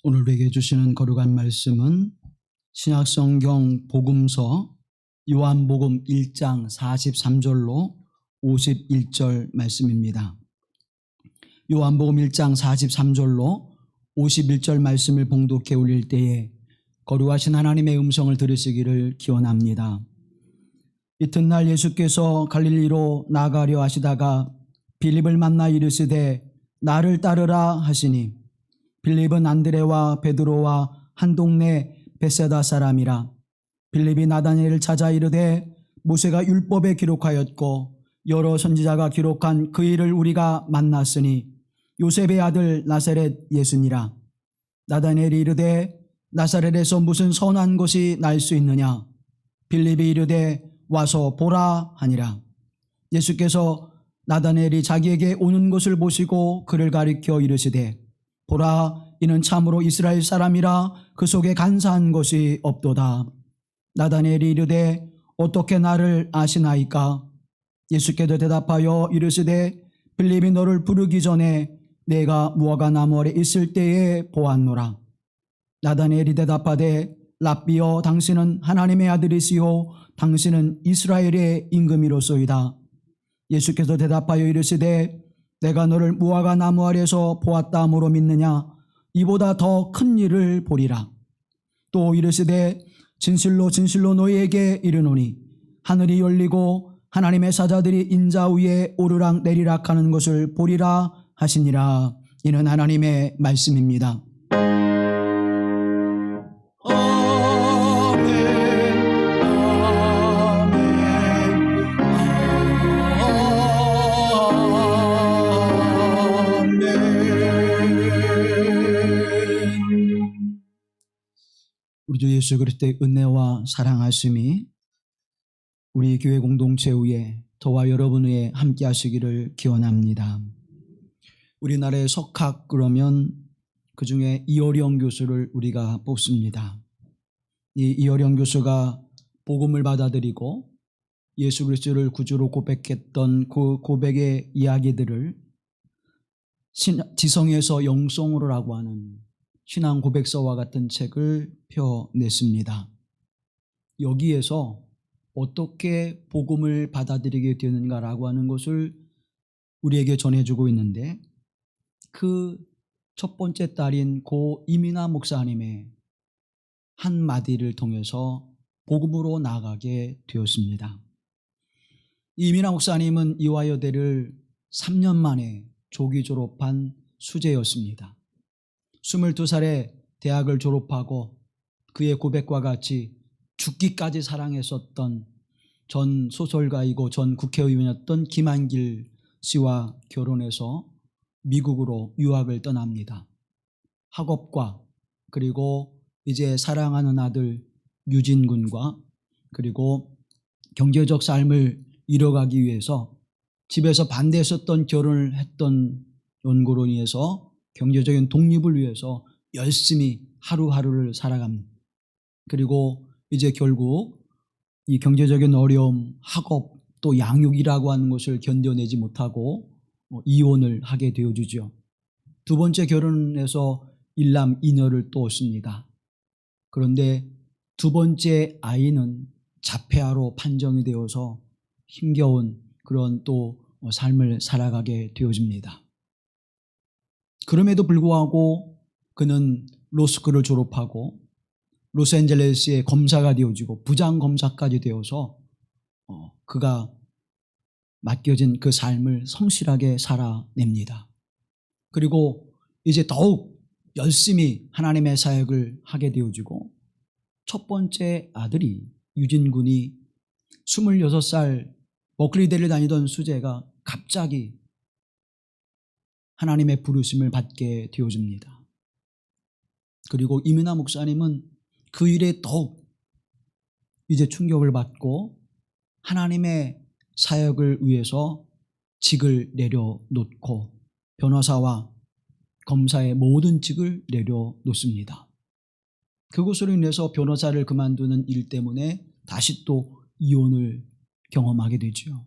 오늘 우리에게 주시는 거룩한 말씀은 신약성경 복음서 요한복음 1장 43절로 51절 말씀입니다. 요한복음 1장 43절로 51절 말씀을 봉독해 올릴 때에 거룩하신 하나님의 음성을 들으시기를 기원합니다. 이튿날 예수께서 갈릴리로 나가려 하시다가 빌립을 만나 이르시되 나를 따르라 하시니 빌립은 안드레와 베드로와 한 동네 벳세다 사람이라. 빌립이 나다나엘을 찾아 이르되 모세가 율법에 기록하였고 여러 선지자가 기록한 그 일을 우리가 만났으니 요셉의 아들 나사렛 예수니라. 나다나엘이 이르되 나사렛에서 무슨 선한 것이 날 수 있느냐. 빌립이 이르되 와서 보라 하니라. 예수께서 나다나엘이 자기에게 오는 것을 보시고 그를 가리켜 이르시되 보라, 이는 참으로 이스라엘 사람이라 그 속에 간사한 것이 없도다. 나다나엘이 이르되 어떻게 나를 아시나이까? 예수께서 대답하여 이르시되 빌립이 너를 부르기 전에 내가 무화과 나무 아래 있을 때에 보았노라. 나다나엘이 대답하되 랍비여, 당신은 하나님의 아들이시요 당신은 이스라엘의 임금이로소이다. 예수께서 대답하여 이르시되 내가 너를 무화과 나무 아래서 보았다 함으로 믿느냐? 이보다 더 큰 일을 보리라. 또 이르시되 진실로 진실로 너희에게 이르노니 하늘이 열리고 하나님의 사자들이 인자 위에 오르락 내리락 하는 것을 보리라 하시니라. 이는 하나님의 말씀입니다. 우리 주 예수 그리스도의 은혜와 사랑하심이 우리 교회 공동체 위에 저와 여러분 위에 함께 하시기를 기원합니다. 우리나라의 석학 그러면 그 중에 이어령 교수를 우리가 뽑습니다. 이 이어령 교수가 복음을 받아들이고 예수 그리스도를 구주로 고백했던 그 고백의 이야기들을 지성에서 영성으로라고 하는 신앙 고백서와 같은 책을 펴냈습니다. 여기에서 어떻게 복음을 받아들이게 되는가라고 하는 것을 우리에게 전해주고 있는데 그 첫 번째 딸인 고 이민아 목사님의 한마디를 통해서 복음으로 나아가게 되었습니다. 이민아 목사님은 이화여대를 3년 만에 조기 졸업한 수재였습니다. 22살에 대학을 졸업하고 그의 고백과 같이 죽기까지 사랑했었던 전 소설가이고 전 국회의원이었던 김한길 씨와 결혼해서 미국으로 유학을 떠납니다. 학업과 그리고 이제 사랑하는 아들 유진군과 그리고 경제적 삶을 이뤄가기 위해서 집에서 반대했었던 결혼을 했던 연고로 인해서 경제적인 독립을 위해서 열심히 하루하루를 살아갑니다. 그리고 이제 결국 이 경제적인 어려움, 학업, 또 양육이라고 하는 것을 견뎌내지 못하고 이혼을 하게 되어주죠. 두 번째 결혼해서 일남 이녀를 또 얻습니다. 그런데 두 번째 아이는 자폐아로 판정이 되어서 힘겨운 그런 또 삶을 살아가게 되어집니다. 그럼에도 불구하고 그는 로스쿨을 졸업하고 로스앤젤레스의 검사가 되어지고 부장검사까지 되어서 그가 맡겨진 그 삶을 성실하게 살아냅니다. 그리고 이제 더욱 열심히 하나님의 사역을 하게 되어지고 첫 번째 아들이 유진군이 26살 버클리대를 다니던 수재가 갑자기 하나님의 부르심을 받게 되어집니다. 그리고 이민아 목사님은 그 일에 더욱 이제 충격을 받고 하나님의 사역을 위해서 직을 내려놓고 변호사와 검사의 모든 직을 내려놓습니다. 그것으로 인해서 변호사를 그만두는 일 때문에 다시 또 이혼을 경험하게 되죠.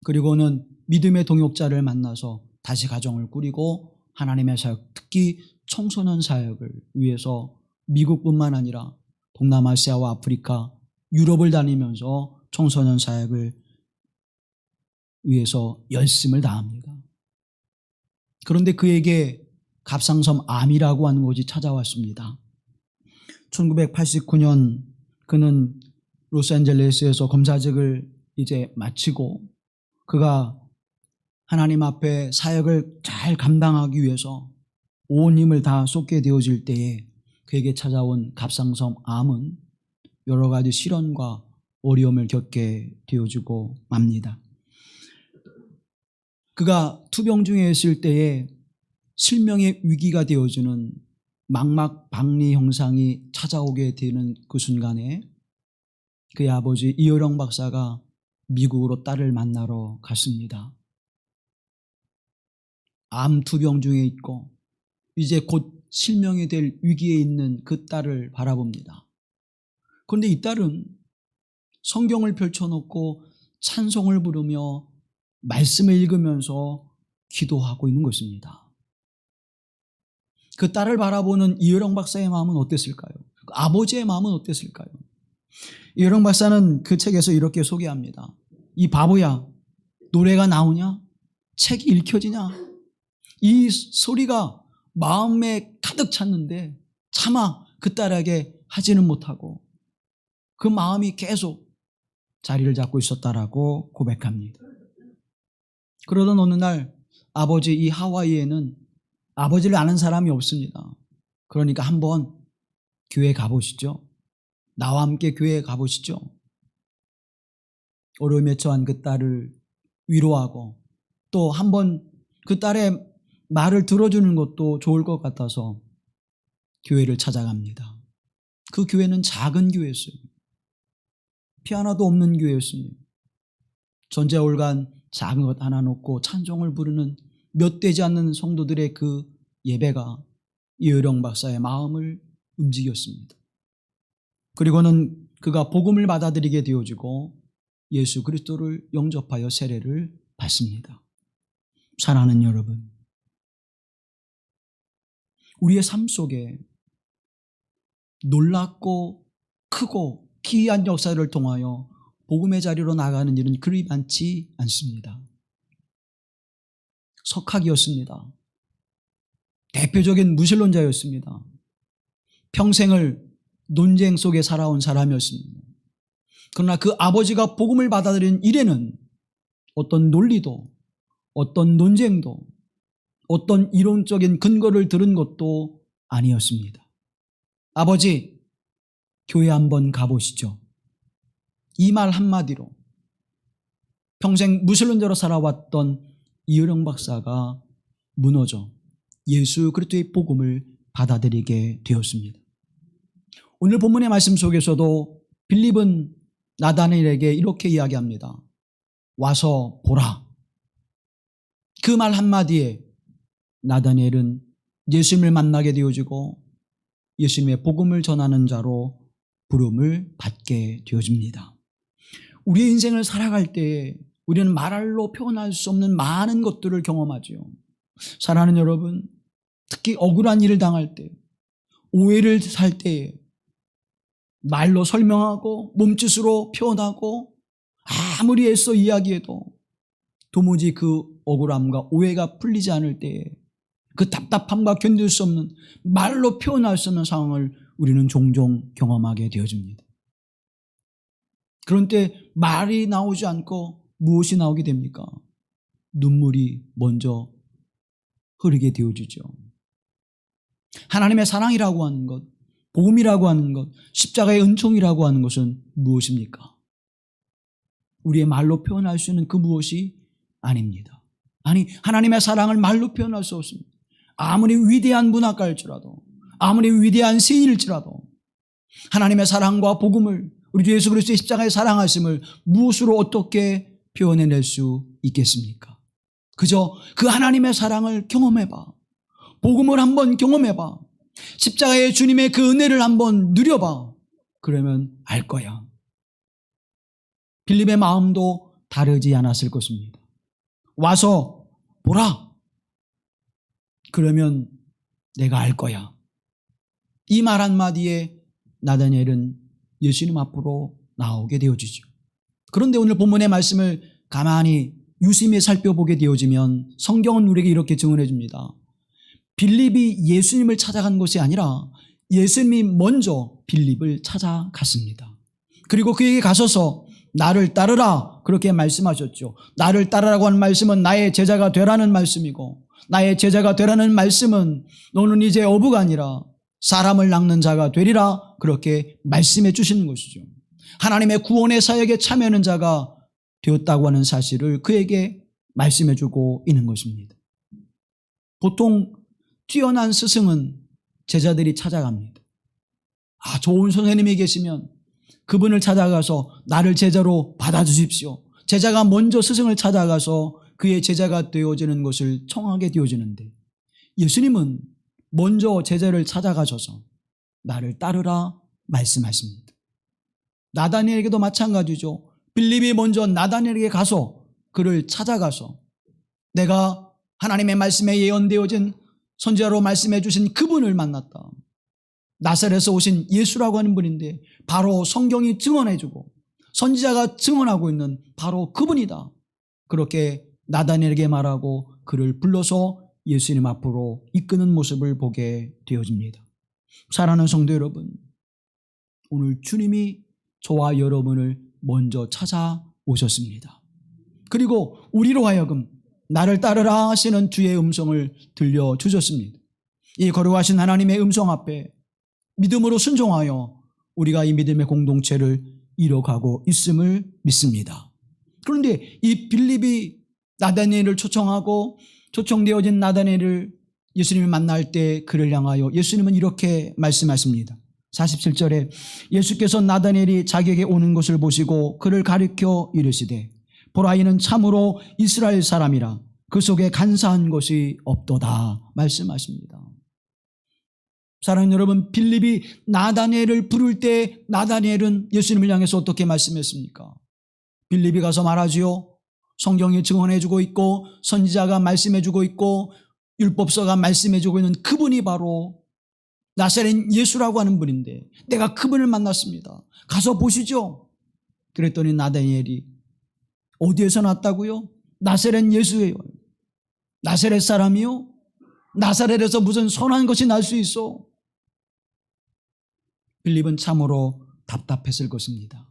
그리고는 믿음의 동역자를 만나서 다시 가정을 꾸리고 하나님의 사역, 특히 청소년 사역을 위해서 미국뿐만 아니라 동남아시아와 아프리카, 유럽을 다니면서 청소년 사역을 위해서 열심을 다합니다. 그런데 그에게 갑상섬 암이라고 하는 곳이 찾아왔습니다. 1989년 그는 로스앤젤레스에서 검사직을 이제 마치고 그가 하나님 앞에 사역을 잘 감당하기 위해서 온 힘을 다 쏟게 되어질 때에 그에게 찾아온 갑상섬 암은 여러 가지 시련과 어려움을 겪게 되어주고 맙니다. 그가 투병 중에 있을 때에 실명의 위기가 되어주는 망막박리 형상이 찾아오게 되는 그 순간에 그의 아버지 이효령 박사가 미국으로 딸을 만나러 갔습니다. 암 투병 중에 있고 이제 곧 실명이 될 위기에 있는 그 딸을 바라봅니다. 그런데 이 딸은 성경을 펼쳐놓고 찬송을 부르며 말씀을 읽으면서 기도하고 있는 것입니다. 그 딸을 바라보는 이효령 박사의 마음은 어땠을까요? 그 아버지의 마음은 어땠을까요? 이효령 박사는 그 책에서 이렇게 소개합니다. 이 바보야, 노래가 나오냐? 책이 읽혀지냐? 이 소리가 마음에 가득 찼는데 차마 그 딸에게 하지는 못하고 그 마음이 계속 자리를 잡고 있었다라고 고백합니다. 그러던 어느 날 아버지 이 하와이에는 아버지를 아는 사람이 없습니다. 그러니까 한번 교회 가보시죠. 나와 함께 교회에 가보시죠. 어려움에 처한 그 딸을 위로하고 또 한번 그 딸의 말을 들어주는 것도 좋을 것 같아서 교회를 찾아갑니다. 그 교회는 작은 교회였어요. 피아노도 없는 교회였습니다. 전제올간 작은 것 하나 놓고 찬송을 부르는 몇 되지 않는 성도들의 그 예배가 이효령 박사의 마음을 움직였습니다. 그리고는 그가 복음을 받아들이게 되어지고 예수 그리스도를 영접하여 세례를 받습니다. 사랑하는 여러분, 우리의 삶 속에 놀랍고 크고 기이한 역사를 통하여 복음의 자리로 나가는 일은 그리 많지 않습니다. 석학이었습니다. 대표적인 무신론자였습니다. 평생을 논쟁 속에 살아온 사람이었습니다. 그러나 그 아버지가 복음을 받아들인 이래는 어떤 논리도 어떤 논쟁도 어떤 이론적인 근거를 들은 것도 아니었습니다. 아버지, 교회 한번 가보시죠. 이 말 한마디로 평생 무신론자로 살아왔던 이효령 박사가 무너져 예수 그리스도의 복음을 받아들이게 되었습니다. 오늘 본문의 말씀 속에서도 빌립은 나다나엘에게 이렇게 이야기합니다. 와서 보라. 그 말 한마디에 나다나엘은 예수님을 만나게 되어지고 예수님의 복음을 전하는 자로 부름을 받게 되어집니다. 우리의 인생을 살아갈 때 우리는 말로 표현할 수 없는 많은 것들을 경험하죠. 사랑하는 여러분, 특히 억울한 일을 당할 때, 오해를 살 때에 말로 설명하고 몸짓으로 표현하고 아무리 애써 이야기해도 도무지 그 억울함과 오해가 풀리지 않을 때에 그 답답함과 견딜 수 없는 말로 표현할 수 없는 상황을 우리는 종종 경험하게 되어집니다. 그런 때 말이 나오지 않고 무엇이 나오게 됩니까? 눈물이 먼저 흐르게 되어지죠. 하나님의 사랑이라고 하는 것, 복음이라고 하는 것, 십자가의 은총이라고 하는 것은 무엇입니까? 우리의 말로 표현할 수 있는 그 무엇이 아닙니다. 아니, 하나님의 사랑을 말로 표현할 수 없습니다. 아무리 위대한 문학가일지라도, 아무리 위대한 시인일지라도 하나님의 사랑과 복음을, 우리 주 예수 그리스도의 십자가의 사랑하심을 무엇으로 어떻게 표현해낼 수 있겠습니까? 그저 그 하나님의 사랑을 경험해봐. 복음을 한번 경험해봐. 십자가의 주님의 그 은혜를 한번 누려봐. 그러면 알 거야. 빌립의 마음도 다르지 않았을 것입니다. 와서 보라. 그러면 내가 알 거야. 이 말 한마디에 나다니엘은 예수님 앞으로 나오게 되어지죠. 그런데 오늘 본문의 말씀을 가만히 유심히 살펴보게 되어지면 성경은 우리에게 이렇게 증언해 줍니다. 빌립이 예수님을 찾아간 것이 아니라 예수님이 먼저 빌립을 찾아갔습니다. 그리고 그에게 가셔서 나를 따르라 그렇게 말씀하셨죠. 나를 따르라고 하는 말씀은 나의 제자가 되라는 말씀이고, 나의 제자가 되라는 말씀은 너는 이제 어부가 아니라 사람을 낚는 자가 되리라 그렇게 말씀해 주시는 것이죠. 하나님의 구원의 사역에 참여하는 자가 되었다고 하는 사실을 그에게 말씀해 주고 있는 것입니다. 보통 뛰어난 스승은 제자들이 찾아갑니다. 좋은 선생님이 계시면 그분을 찾아가서 나를 제자로 받아주십시오. 제자가 먼저 스승을 찾아가서 그의 제자가 되어지는 것을 청하게 되어지는데, 예수님은 먼저 제자를 찾아가셔서 나를 따르라 말씀하십니다. 나다니엘에게도 마찬가지죠. 빌립이 먼저 나다니엘에게 가서 그를 찾아가서 내가 하나님의 말씀에 예언되어진 선지자로 말씀해 주신 그분을 만났다. 나사렛에서 오신 예수라고 하는 분인데 바로 성경이 증언해주고 선지자가 증언하고 있는 바로 그분이다. 그렇게 나다니엘에게 말하고 그를 불러서 예수님 앞으로 이끄는 모습을 보게 되어집니다. 사랑하는 성도 여러분, 오늘 주님이 저와 여러분을 먼저 찾아오셨습니다. 그리고 우리로 하여금 나를 따르라 하시는 주의 음성을 들려주셨습니다. 이 거룩하신 하나님의 음성 앞에 믿음으로 순종하여 우리가 이 믿음의 공동체를 이뤄가고 있음을 믿습니다. 그런데 이 빌립이 나다니엘을 초청하고 초청되어진 나다니엘을 예수님이 만날 때 그를 향하여 예수님은 이렇게 말씀하십니다. 47절에 예수께서 나다니엘이 자기에게 오는 것을 보시고 그를 가리켜 이르시되 보라 이는 참으로 이스라엘 사람이라 그 속에 간사한 것이 없도다 말씀하십니다. 사랑하는 여러분, 빌립이 나다니엘을 부를 때 나다니엘은 예수님을 향해서 어떻게 말씀했습니까? 빌립이 가서 말하지요. 성경이 증언해주고 있고 선지자가 말씀해주고 있고 율법서가 말씀해주고 있는 그분이 바로 나사렛 예수라고 하는 분인데 내가 그분을 만났습니다. 가서 보시죠. 그랬더니 나다니엘이 어디에서 났다고요? 나사렛 예수예요. 나사렛 사람이요? 나사렛에서 무슨 선한 것이 날 수 있어? 빌립은 참으로 답답했을 것입니다.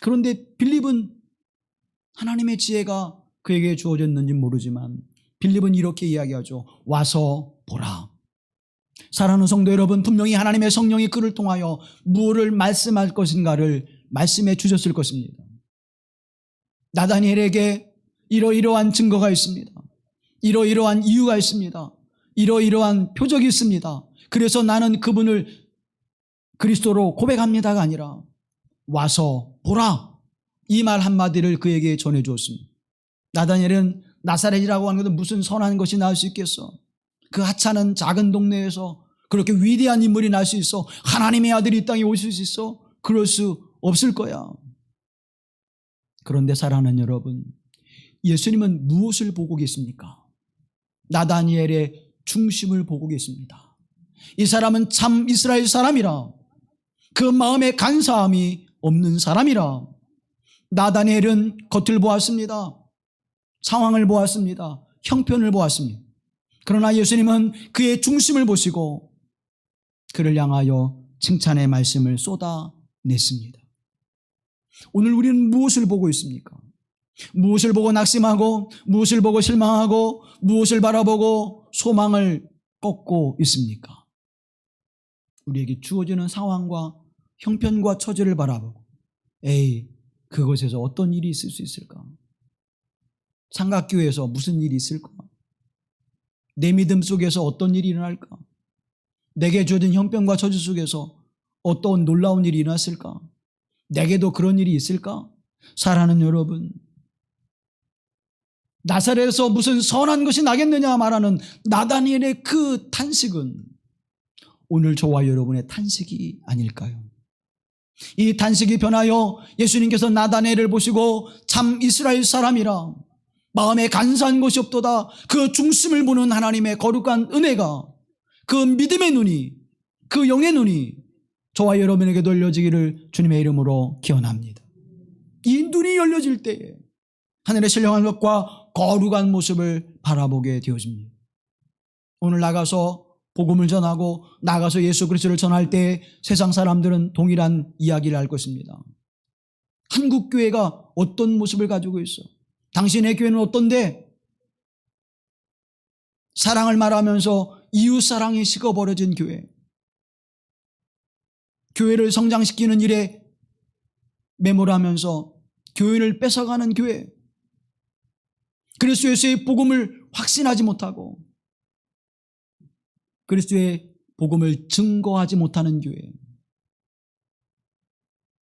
그런데 빌립은 하나님의 지혜가 그에게 주어졌는지 모르지만 빌립은 이렇게 이야기하죠. 와서 보라. 사랑하는 성도 여러분, 분명히 하나님의 성령이 그를 통하여 무엇을 말씀할 것인가를 말씀해 주셨을 것입니다. 나다니엘에게 이러이러한 증거가 있습니다. 이러이러한 이유가 있습니다. 이러이러한 표적이 있습니다. 그래서 나는 그분을 그리스도로 고백합니다가 아니라 와서 보라. 이 말 한마디를 그에게 전해 주었습니다. 나다니엘은 나사렛이라고 하는 것은 무슨 선한 것이 나올 수 있겠어? 그 하찮은 작은 동네에서 그렇게 위대한 인물이 날 수 있어? 하나님의 아들이 이 땅에 오실 수 있어? 그럴 수 없을 거야. 그런데 사랑하는 여러분, 예수님은 무엇을 보고 계십니까? 나다니엘의 중심을 보고 계십니다. 이 사람은 참 이스라엘 사람이라, 그 마음에 간사함이 없는 사람이라. 나다니엘은 겉을 보았습니다. 상황을 보았습니다. 형편을 보았습니다. 그러나 예수님은 그의 중심을 보시고 그를 향하여 칭찬의 말씀을 쏟아냈습니다. 오늘 우리는 무엇을 보고 있습니까? 무엇을 보고 낙심하고 무엇을 보고 실망하고 무엇을 바라보고 소망을 꺾고 있습니까? 우리에게 주어지는 상황과 형편과 처지를 바라보고 그것에서 어떤 일이 있을 수 있을까? 삼각교회에서 무슨 일이 있을까? 내 믿음 속에서 어떤 일이 일어날까? 내게 주어진 형편과 처지 속에서 어떤 놀라운 일이 일어났을까? 내게도 그런 일이 있을까? 사랑하는 여러분, 나사렛에서 무슨 선한 것이 나겠느냐 말하는 나다니엘의 그 탄식은 오늘 저와 여러분의 탄식이 아닐까요? 이 탄식이 변하여 예수님께서 나다니엘을 보시고 참 이스라엘 사람이라 마음에 간사한 것이 없도다 그 중심을 보는 하나님의 거룩한 은혜가 그 믿음의 눈이, 그 영의 눈이 저와 여러분에게도 열려지기를 주님의 이름으로 기원합니다. 이 눈이 열려질 때에 하늘의 신령한 것과 거룩한 모습을 바라보게 되어집니다. 오늘 나가서 복음을 전하고 나가서 예수 그리스도를 전할 때 세상 사람들은 동일한 이야기를 할 것입니다. 한국 교회가 어떤 모습을 가지고 있어? 당신의 교회는 어떤데? 사랑을 말하면서 이웃 사랑이 식어버려진 교회. 교회를 성장시키는 일에 매몰하면서 교회를 뺏어가는 교회. 그리스도의 복음을 확신하지 못하고 그리스도의 복음을 증거하지 못하는 교회.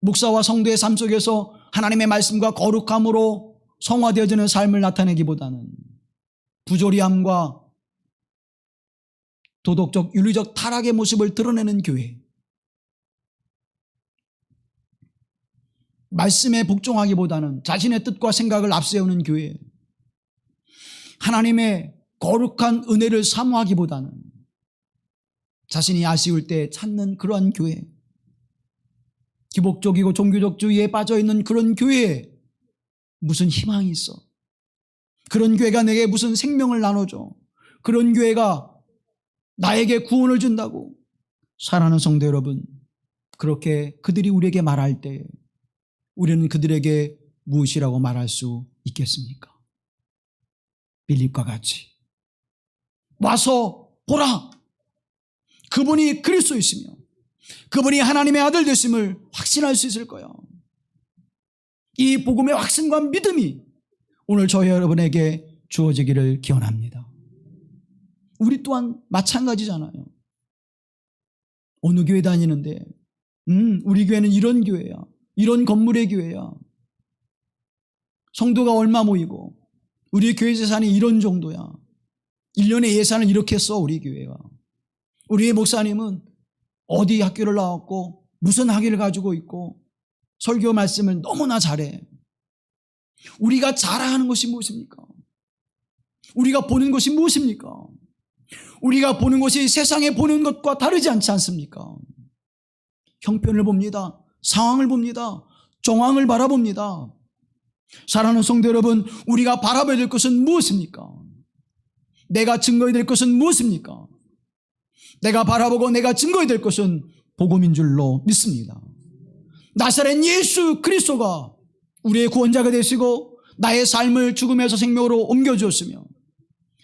목사와 성도의 삶 속에서 하나님의 말씀과 거룩함으로 성화되어지는 삶을 나타내기보다는 부조리함과 도덕적, 윤리적 타락의 모습을 드러내는 교회. 말씀에 복종하기보다는 자신의 뜻과 생각을 앞세우는 교회. 하나님의 거룩한 은혜를 사모하기보다는 자신이 아쉬울 때 찾는 그러한 교회. 기복적이고 종교적주의에 빠져있는 그런 교회에 무슨 희망이 있어? 그런 교회가 내게 무슨 생명을 나눠줘? 그런 교회가 나에게 구원을 준다고? 사랑하는 성도 여러분, 그렇게 그들이 우리에게 말할 때 우리는 그들에게 무엇이라고 말할 수 있겠습니까? 빌립과 같이 와서 보라! 그분이 그리스도이시며 그분이 하나님의 아들 되심을 확신할 수 있을 거야. 이 복음의 확신과 믿음이 오늘 저희 여러분에게 주어지기를 기원합니다. 우리 또한 마찬가지잖아요. 어느 교회 다니는데 우리 교회는 이런 교회야. 이런 건물의 교회야. 성도가 얼마 모이고 우리 교회 재산이 이런 정도야. 1년에 예산을 이렇게 써 우리 교회가. 우리의 목사님은 어디 학교를 나왔고 무슨 학위를 가지고 있고 설교 말씀을 너무나 잘해. 우리가 자랑하는 것이 무엇입니까? 우리가 보는 것이 무엇입니까? 우리가 보는 것이 세상에 보는 것과 다르지 않지 않습니까? 형편을 봅니다. 상황을 봅니다. 정황을 바라봅니다. 사랑하는 성도 여러분, 우리가 바라봐야 될 것은 무엇입니까? 내가 증거해야 될 것은 무엇입니까? 내가 바라보고 내가 증거해야 될 것은 복음인 줄로 믿습니다. 나사렛 예수 그리스도가 우리의 구원자가 되시고 나의 삶을 죽음에서 생명으로 옮겨주었으며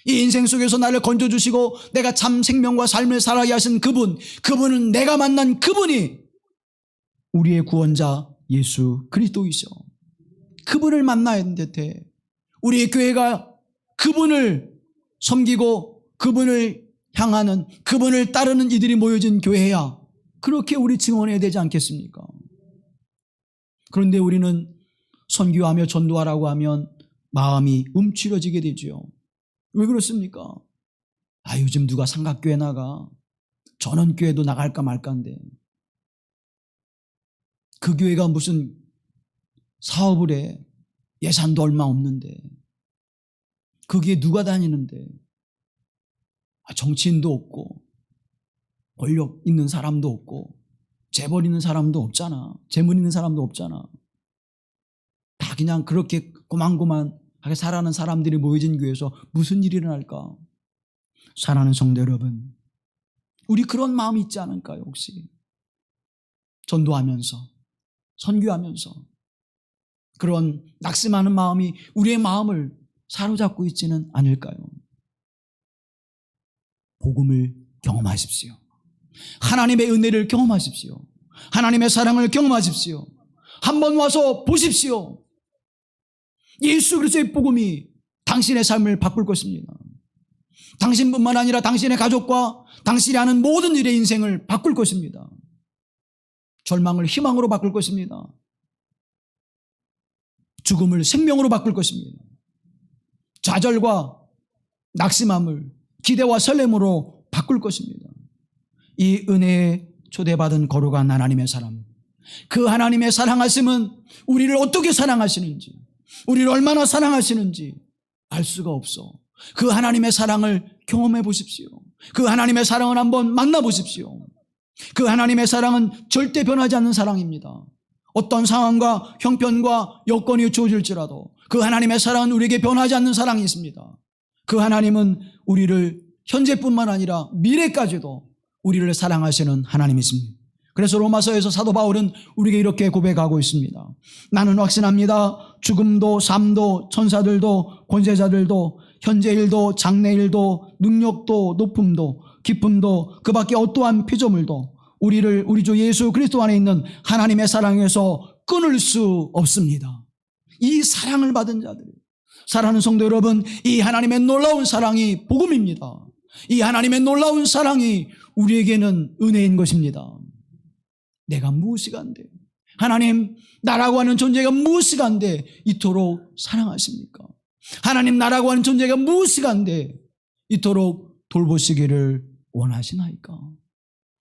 이 인생 속에서 나를 건져주시고 내가 참 생명과 삶을 살아야 하신 그분은 내가 만난 그분이 우리의 구원자 예수 그리스도이셔. 그분을 만나야 돼. 우리의 교회가 그분을 섬기고 그분을 향하는, 그분을 따르는 이들이 모여진 교회야. 그렇게 우리 증언해야 되지 않겠습니까? 그런데 우리는 선교하며 전도하라고 하면 마음이 움츠러지게 되죠. 왜 그렇습니까? 요즘 누가 삼각교회 나가? 전원교회도 나갈까 말까인데 그 교회가 무슨 사업을 해? 예산도 얼마 없는데 거기에 누가 다니는데? 정치인도 없고 권력 있는 사람도 없고 재벌 있는 사람도 없잖아. 재물 있는 사람도 없잖아. 다 그냥 그렇게 고만고만하게 살아가는 사람들이 모여진 교회에서 무슨 일이 일어날까? 사랑하는 성도 여러분, 우리 그런 마음이 있지 않을까요? 혹시 전도하면서 선교하면서 그런 낙심하는 마음이 우리의 마음을 사로잡고 있지는 않을까요? 복음을 경험하십시오. 하나님의 은혜를 경험하십시오. 하나님의 사랑을 경험하십시오. 한번 와서 보십시오. 예수 그리스도의 복음이 당신의 삶을 바꿀 것입니다. 당신뿐만 아니라 당신의 가족과 당신이 하는 모든 일의 인생을 바꿀 것입니다. 절망을 희망으로 바꿀 것입니다. 죽음을 생명으로 바꿀 것입니다. 좌절과 낙심함을 기대와 설렘으로 바꿀 것입니다. 이 은혜에 초대받은 거룩한 하나님의 사람, 그 하나님의 사랑하심은 우리를 어떻게 사랑하시는지, 우리를 얼마나 사랑하시는지 알 수가 없어. 그 하나님의 사랑을 경험해 보십시오. 그 하나님의 사랑을 한번 만나보십시오. 그 하나님의 사랑은 절대 변하지 않는 사랑입니다. 어떤 상황과 형편과 여건이 주어질지라도 그 하나님의 사랑은 우리에게 변하지 않는 사랑이 있습니다. 그 하나님은 우리를 현재뿐만 아니라 미래까지도 우리를 사랑하시는 하나님이십니다. 그래서 로마서에서 사도 바울은 우리에게 이렇게 고백하고 있습니다. 나는 확신합니다. 죽음도 삶도 천사들도 권세자들도 현재일도 장래일도 능력도 높음도 기쁨도 그 밖에 어떠한 피조물도 우리를 우리 주 예수 그리스도 안에 있는 하나님의 사랑에서 끊을 수 없습니다. 이 사랑을 받은 자들, 사랑하는 성도 여러분, 이 하나님의 놀라운 사랑이 복음입니다. 이 하나님의 놀라운 사랑이 우리에게는 은혜인 것입니다. 내가 무엇이 간데, 하나님 나라고 하는 존재가 무엇이 간데 이토록 사랑하십니까? 하나님 나라고 하는 존재가 무엇이 간데 이토록 돌보시기를 원하시나이까?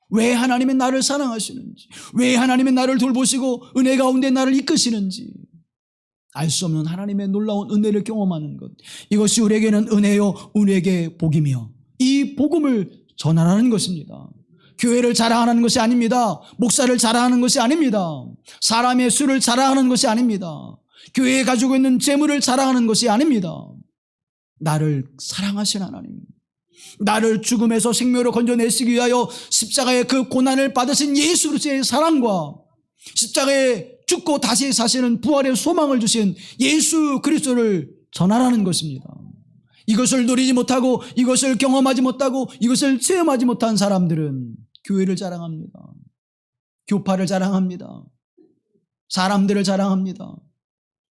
왜 하나님의 나를 사랑하시는지, 왜 하나님의 나를 돌보시고 은혜 가운데 나를 이끄시는지 알 수 없는 하나님의 놀라운 은혜를 경험하는 것, 이것이 우리에게는 은혜요 우리에게 복이며 이 복음을 전하라는 것입니다. 교회를 자랑하는 것이 아닙니다. 목사를 자랑하는 것이 아닙니다. 사람의 수를 자랑하는 것이 아닙니다. 교회에 가지고 있는 재물을 자랑하는 것이 아닙니다. 나를 사랑하신 하나님, 나를 죽음에서 생명으로 건져내시기 위하여 십자가의 그 고난을 받으신 예수 그리스도의 사랑과 십자가에 죽고 다시 사시는 부활의 소망을 주신 예수 그리스도를 전하라는 것입니다. 이것을 누리지 못하고 이것을 경험하지 못하고 이것을 체험하지 못한 사람들은 교회를 자랑합니다. 교파를 자랑합니다. 사람들을 자랑합니다.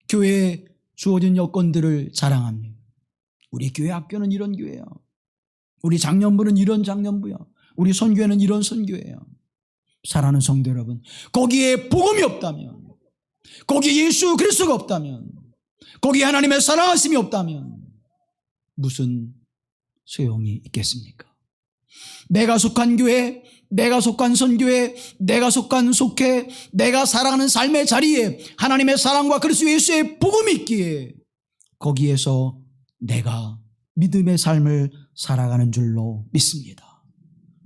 교회에 주어진 여건들을 자랑합니다. 우리 교회 학교는 이런 교회야. 우리 장년부는 이런 장년부야. 우리 선교회는 이런 선교회야. 사랑하는 성도 여러분, 거기에 복음이 없다면, 거기에 예수 그리스도가 없다면, 거기에 하나님의 사랑하심이 없다면 무슨 소용이 있겠습니까? 내가 속한 교회, 내가 속한 선교회, 내가 속한 속회, 내가 살아가는 삶의 자리에 하나님의 사랑과 그리스도 예수의 복음이 있기에 거기에서 내가 믿음의 삶을 살아가는 줄로 믿습니다.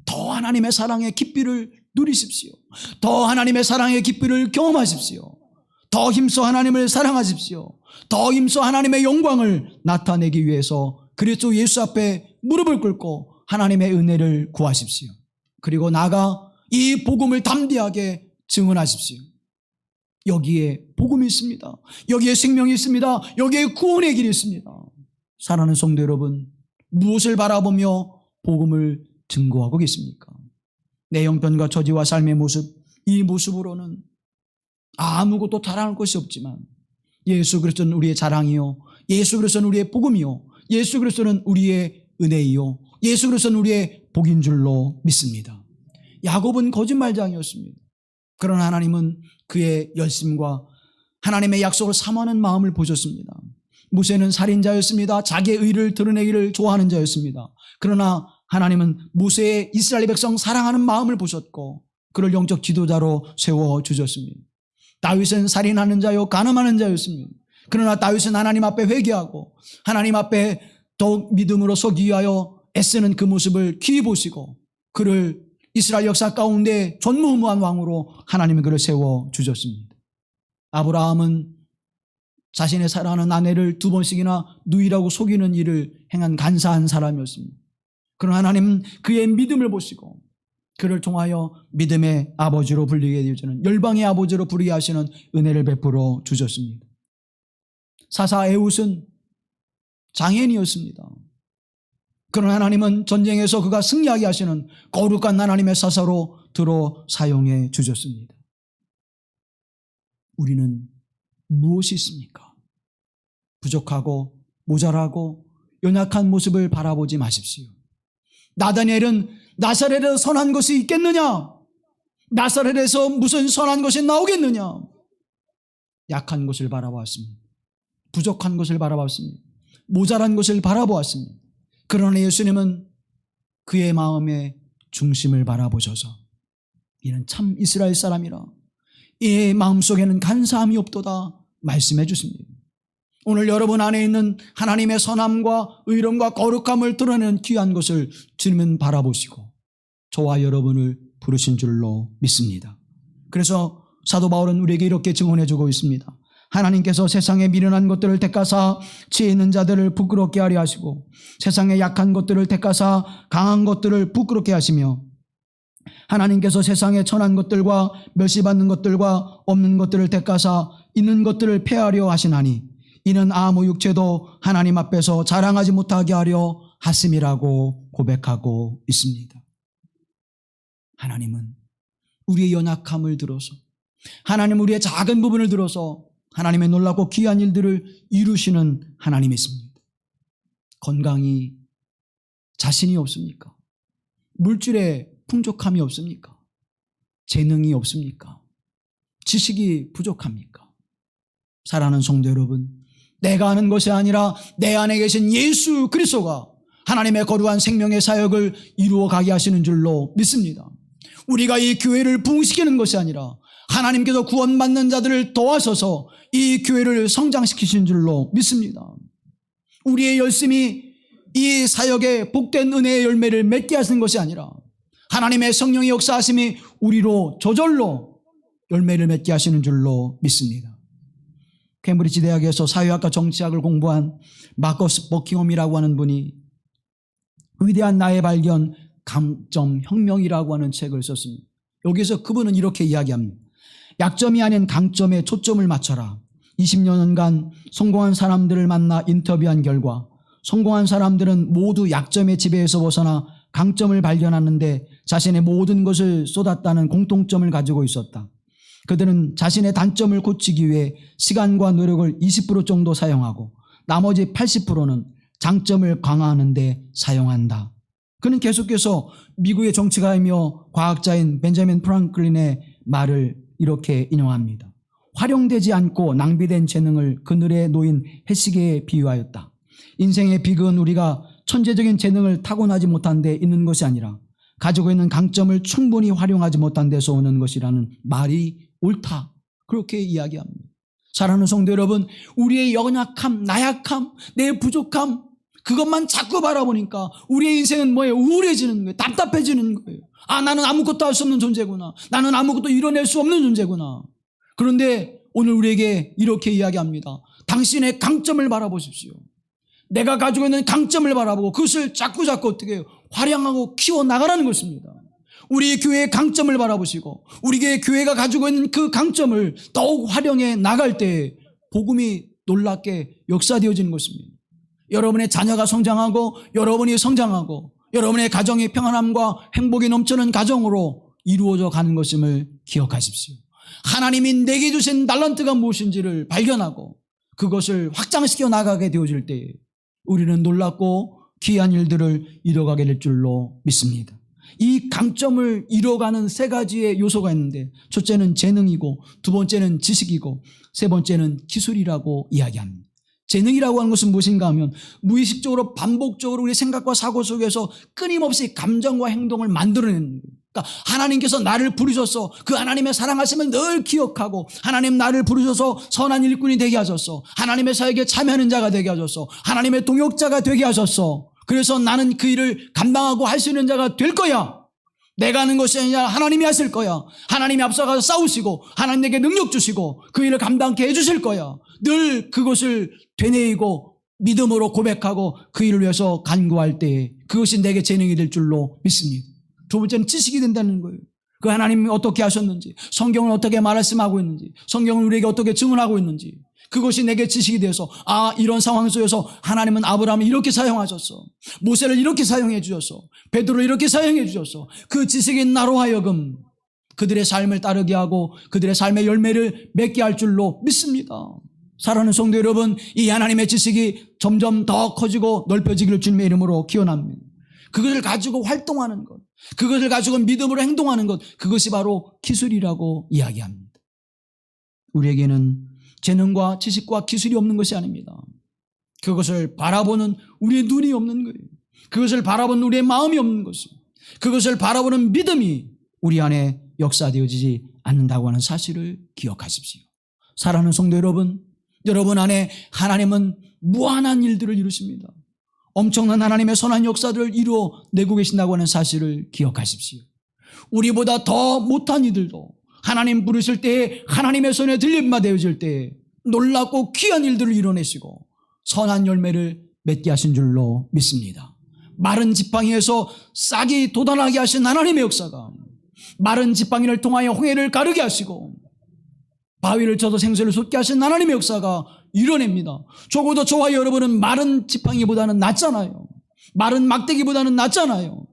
더 하나님의 사랑의 깊이를 누리십시오. 더 하나님의 사랑의 깊이를 경험하십시오. 더 힘써 하나님을 사랑하십시오. 더 힘써 하나님의 영광을 나타내기 위해서 그리스도 예수 앞에 무릎을 꿇고 하나님의 은혜를 구하십시오. 그리고 나아가 이 복음을 담대하게 증언하십시오. 여기에 복음이 있습니다. 여기에 생명이 있습니다. 여기에 구원의 길이 있습니다. 사랑하는 성도 여러분, 무엇을 바라보며 복음을 증거하고 계십니까? 내 형편과 처지와 삶의 모습, 이 모습으로는 아무것도 자랑할 것이 없지만 예수 그리스도는 우리의 자랑이요, 예수 그리스도는 우리의 복음이요, 예수 그리스도는 우리의 은혜이요, 예수 그리스도는 우리의 복인 줄로 믿습니다. 야곱은 거짓말장이었습니다. 그러나 하나님은 그의 열심과 하나님의 약속을 사모하는 마음을 보셨습니다. 모세는 살인자였습니다. 자기의 의를 드러내기를 좋아하는 자였습니다. 그러나 하나님은 모세의 이스라엘 백성 사랑하는 마음을 보셨고 그를 영적 지도자로 세워주셨습니다. 다윗은 살인하는 자요 간음하는 자였습니다. 그러나 다윗은 하나님 앞에 회개하고 하나님 앞에 더욱 믿음으로 서기 위하여 애쓰는 그 모습을 귀히 보시고 그를 이스라엘 역사 가운데 전무후무한 왕으로 하나님이 그를 세워주셨습니다. 아브라함은 자신의 사랑하는 아내를 2번씩이나 누이라고 속이는 일을 행한 간사한 사람이었습니다. 그러나 하나님은 그의 믿음을 보시고 그를 통하여 믿음의 아버지로 불리게 되어주는, 열방의 아버지로 부르게 하시는 은혜를 베풀어 주셨습니다. 사사 에훗은 장애인이었습니다. 그러나 하나님은 전쟁에서 그가 승리하게 하시는 거룩한 하나님의 사사로 들어 사용해 주셨습니다. 우리는 무엇이 있습니까? 부족하고 모자라고 연약한 모습을 바라보지 마십시오. 나다니엘은 나사렛에서 선한 것이 있겠느냐? 나사렛에서 무슨 선한 것이 나오겠느냐? 약한 것을 바라보았습니다. 부족한 것을 바라보았습니다. 모자란 것을 바라보았습니다. 그러나 예수님은 그의 마음의 중심을 바라보셔서 이는 참 이스라엘 사람이라, 이의 마음속에는 간사함이 없도다 말씀해 주십니다. 오늘 여러분 안에 있는 하나님의 선함과 의로움과 거룩함을 드러내는 귀한 것을 주님은 바라보시고 저와 여러분을 부르신 줄로 믿습니다. 그래서 사도 바울은 우리에게 이렇게 증언해주고 있습니다. 하나님께서 세상에 미련한 것들을 택하사 지혜 있는 자들을 부끄럽게 하려 하시고 세상에 약한 것들을 택하사 강한 것들을 부끄럽게 하시며 하나님께서 세상에 천한 것들과 멸시받는 것들과 없는 것들을 택하사 있는 것들을 폐하려 하시나니 이는 아무 육체도 하나님 앞에서 자랑하지 못하게 하려 하심이라고 고백하고 있습니다. 하나님은 우리의 연약함을 들어서 하나님 우리의 작은 부분을 들어서 하나님의 놀랍고 귀한 일들을 이루시는 하나님이십니다. 건강이 자신이 없습니까? 물질에 풍족함이 없습니까? 재능이 없습니까? 지식이 부족합니까? 사랑하는 성도 여러분, 내가 하는 것이 아니라 내 안에 계신 예수 그리스도가 하나님의 거룩한 생명의 사역을 이루어 가게 하시는 줄로 믿습니다. 우리가 이 교회를 부흥시키는 것이 아니라 하나님께서 구원받는 자들을 도와서서 이 교회를 성장시키신 줄로 믿습니다. 우리의 열심이 이 사역의 복된 은혜의 열매를 맺게 하시는 것이 아니라 하나님의 성령의 역사하심이 우리로 저절로 열매를 맺게 하시는 줄로 믿습니다. 캠브리지 대학에서 사회학과 정치학을 공부한 마커스 버킹엄이라고 하는 분이 위대한 나의 발견 강점 혁명이라고 하는 책을 썼습니다. 여기서 그분은 이렇게 이야기합니다. 약점이 아닌 강점에 초점을 맞춰라. 20년간 성공한 사람들을 만나 인터뷰한 결과 성공한 사람들은 모두 약점의 지배에서 벗어나 강점을 발견하는데 자신의 모든 것을 쏟았다는 공통점을 가지고 있었다. 그들은 자신의 단점을 고치기 위해 시간과 노력을 20% 정도 사용하고 나머지 80%는 장점을 강화하는 데 사용한다. 그는 계속해서 미국의 정치가이며 과학자인 벤자민 프랑클린의 말을 이렇게 인용합니다. 활용되지 않고 낭비된 재능을 그늘에 놓인 해시계에 비유하였다. 인생의 비극은 우리가 천재적인 재능을 타고나지 못한 데 있는 것이 아니라 가지고 있는 강점을 충분히 활용하지 못한 데서 오는 것이라는 말이 옳다. 그렇게 이야기합니다. 사랑하는 성도 여러분, 우리의 연약함, 나약함, 내 부족함 그것만 자꾸 바라보니까 우리의 인생은 뭐예요? 우울해지는 거예요. 답답해지는 거예요. 아, 나는 아무것도 할 수 없는 존재구나. 나는 아무것도 이뤄낼 수 없는 존재구나. 그런데 오늘 우리에게 이렇게 이야기합니다. 당신의 강점을 바라보십시오. 내가 가지고 있는 강점을 바라보고 그것을 자꾸 어떻게 해요? 활용하고 키워나가라는 것입니다. 우리 교회의 강점을 바라보시고 우리 교회가 가지고 있는 그 강점을 더욱 활용해 나갈 때 복음이 놀랍게 역사되어지는 것입니다. 여러분의 자녀가 성장하고 여러분이 성장하고 여러분의 가정의 평안함과 행복이 넘치는 가정으로 이루어져 가는 것임을 기억하십시오. 하나님이 내게 주신 달란트가 무엇인지를 발견하고 그것을 확장시켜 나가게 되어질 때 우리는 놀랍고 귀한 일들을 이뤄가게 될 줄로 믿습니다. 이 강점을 이뤄가는 세 가지의 요소가 있는데 첫째는 재능이고 두 번째는 지식이고 세 번째는 기술이라고 이야기합니다. 재능이라고 하는 것은 무엇인가 하면 무의식적으로 반복적으로 우리 생각과 사고 속에서 끊임없이 감정과 행동을 만들어내는 거예요. 그러니까 하나님께서 나를 부르셔서 그 하나님의 사랑하심을 늘 기억하고 하나님 나를 부르셔서 선한 일꾼이 되게 하셨어. 하나님의 사역에 참여하는 자가 되게 하셨어. 하나님의 동역자가 되게 하셨어. 그래서 나는 그 일을 감당하고 할 수 있는 자가 될 거야. 내가 하는 것이 아니라 하나님이 하실 거야. 하나님이 앞서가서 싸우시고 하나님 내게 능력 주시고 그 일을 감당케 해주실 거야. 늘 그것을 되뇌이고 믿음으로 고백하고 그 일을 위해서 간구할 때 그것이 내게 재능이 될 줄로 믿습니다. 두 번째는 지식이 된다는 거예요. 그 하나님이 어떻게 하셨는지, 성경을 어떻게 말씀하고 있는지, 성경을 우리에게 어떻게 증언하고 있는지 그것이 내게 지식이 되어서 아, 이런 상황 속에서 하나님은 아브라함을 이렇게 사용하셨어. 모세를 이렇게 사용해 주셨어. 베드로를 이렇게 사용해 주셨어. 그 지식이 나로 하여금 그들의 삶을 따르게 하고 그들의 삶의 열매를 맺게 할 줄로 믿습니다. 사랑하는 성도 여러분, 이 하나님의 지식이 점점 더 커지고 넓혀지기를 주님의 이름으로 기원합니다. 그것을 가지고 활동하는 것, 그것을 가지고 믿음으로 행동하는 것, 그것이 바로 기술이라고 이야기합니다. 우리에게는 재능과 지식과 기술이 없는 것이 아닙니다. 그것을 바라보는 우리의 눈이 없는 거예요. 그것을 바라보는 우리의 마음이 없는 것입니다. 그것을 바라보는 믿음이 우리 안에 역사되어지지 않는다고 하는 사실을 기억하십시오. 사랑하는 성도 여러분, 여러분 안에 하나님은 무한한 일들을 이루십니다. 엄청난 하나님의 선한 역사들을 이루어내고 계신다고 하는 사실을 기억하십시오. 우리보다 더 못한 이들도 하나님 부르실 때에 하나님의 손에 들림받아질 때에 놀랍고 귀한 일들을 이뤄내시고 선한 열매를 맺게 하신 줄로 믿습니다. 마른 지팡이에서 싹이 돋아나게 하신 하나님의 역사가 마른 지팡이를 통하여 홍해를 가르게 하시고 바위를 쳐도 생수를 솟게 하신 하나님의 역사가 이뤄냅니다. 적어도 저와 여러분은 마른 지팡이보다는 낫잖아요. 마른 막대기보다는 낫잖아요.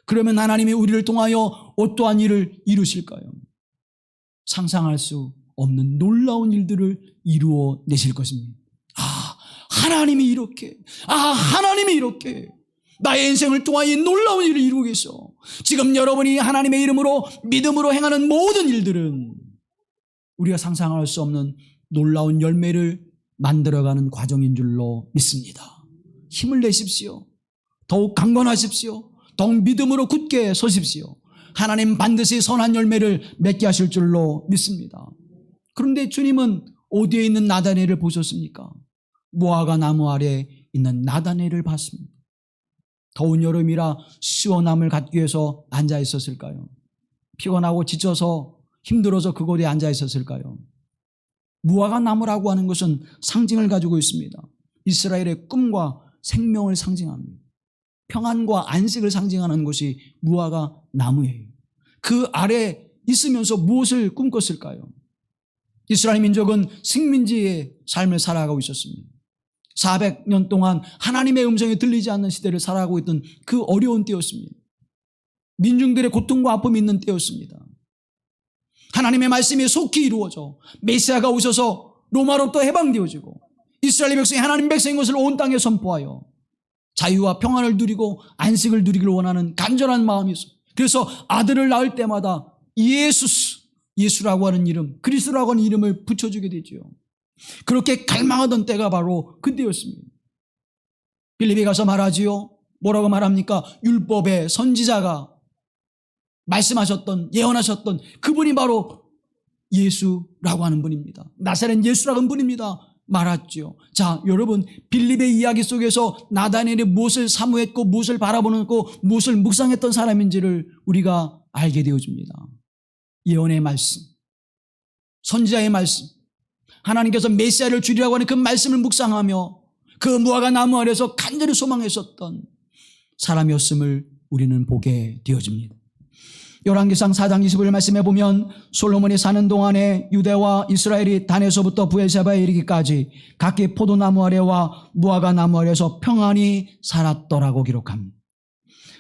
그러면 하나님이 우리를 통하여 어떠한 일을 이루실까요? 상상할 수 없는 놀라운 일들을 이루어내실 것입니다. 하나님이 이렇게, 하나님이 이렇게 나의 인생을 통하여 이 놀라운 일을 이루고 계셔. 지금 여러분이 하나님의 이름으로 믿음으로 행하는 모든 일들은 우리가 상상할 수 없는 놀라운 열매를 만들어가는 과정인 줄로 믿습니다. 힘을 내십시오. 더욱 강건하십시오. 더욱 믿음으로 굳게 서십시오. 하나님 반드시 선한 열매를 맺게 하실 줄로 믿습니다. 그런데 주님은 어디에 있는 나다네를 보셨습니까? 무화과 나무 아래 있는 나다네를 봤습니다. 더운 여름이라 시원함을 갖기 위해서 앉아 있었을까요? 피곤하고 지쳐서 힘들어서 그곳에 앉아 있었을까요? 무화과 나무라고 하는 것은 상징을 가지고 있습니다. 이스라엘의 꿈과 생명을 상징합니다. 평안과 안식을 상징하는 것이 무화과 나무예요. 그 아래 있으면서 무엇을 꿈꿨을까요? 이스라엘 민족은 식민지의 삶을 살아가고 있었습니다. 400년 동안 하나님의 음성이 들리지 않는 시대를 살아가고 있던 그 어려운 때였습니다. 민중들의 고통과 아픔이 있는 때였습니다. 하나님의 말씀이 속히 이루어져 메시아가 오셔서 로마로부터 해방되어지고 이스라엘 백성이 하나님 백성인 것을 온 땅에 선포하여 자유와 평안을 누리고 안식을 누리기를 원하는 간절한 마음이 있어요. 그래서 아들을 낳을 때마다 예수라고 하는 이름, 그리스도라고 하는 이름을 붙여주게 되죠. 그렇게 갈망하던 때가 바로 그때였습니다. 빌립에 가서 말하지요. 뭐라고 말합니까? 율법의 선지자가 말씀하셨던, 예언하셨던 그분이 바로 예수라고 하는 분입니다. 나사렛 예수라고 하는 분입니다. 말았죠. 자, 여러분, 빌립의 이야기 속에서 나다넬이 무엇을 사모했고 무엇을 바라보고 무엇을 묵상했던 사람인지를 우리가 알게 되어집니다. 예언의 말씀, 선지자의 말씀, 하나님께서 메시아를 주리라고 하는 그 말씀을 묵상하며 그 무화과 나무 아래서 간절히 소망했었던 사람이었음을 우리는 보게 되어집니다. 열왕기상 4장 25절 말씀해 보면 솔로몬이 사는 동안에 유대와 이스라엘이 단에서부터 브엘세바에 이르기까지 각기 포도나무 아래와 무화과 나무 아래에서 평안히 살았더라고 기록합니다.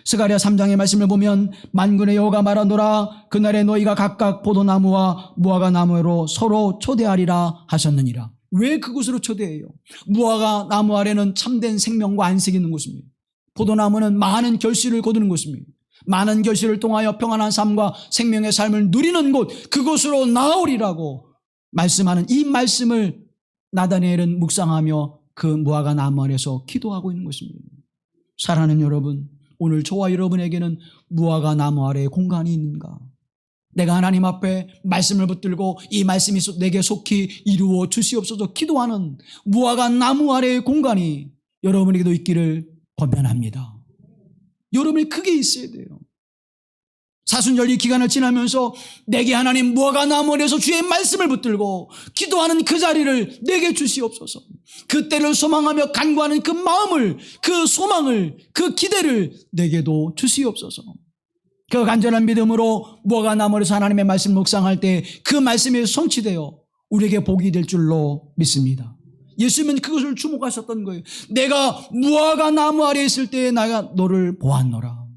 스가랴 3장의 말씀을 보면 만군의 여호와가 말하노라 그날에 너희가 각각 포도나무와 무화과 나무로 서로 초대하리라 하셨느니라. 왜 그곳으로 초대해요? 무화과 나무 아래는 참된 생명과 안식이 있는 곳입니다. 포도나무는 많은 결실을 거두는 곳입니다. 많은 결실을 통하여 평안한 삶과 생명의 삶을 누리는 곳, 그곳으로 나오리라고 말씀하는 이 말씀을 나다니엘은 묵상하며 그 무화과 나무 아래서 기도하고 있는 것입니다. 사랑하는 여러분, 오늘 저와 여러분에게는 무화과 나무 아래에 공간이 있는가? 내가 하나님 앞에 말씀을 붙들고 이 말씀이 내게 속히 이루어 주시옵소서 기도하는 무화과 나무 아래의 공간이 여러분에게도 있기를 권면합니다. 여러분이 크게 있어야 돼요. 사순절기 기간을 지나면서 내게 하나님 무화과 나무 아래에서 주의 말씀을 붙들고 기도하는 그 자리를 내게 주시옵소서. 그때를 소망하며 간구하는 그 마음을, 그 소망을, 그 기대를 내게도 주시옵소서. 그 간절한 믿음으로 무화과 나무 아래에서 하나님의 말씀 묵상할 때 그 말씀이 성취되어 우리에게 복이 될 줄로 믿습니다. 예수님은 그것을 주목하셨던 거예요. 내가 무화과 나무 아래에 있을 때에 내가 너를 보았노라.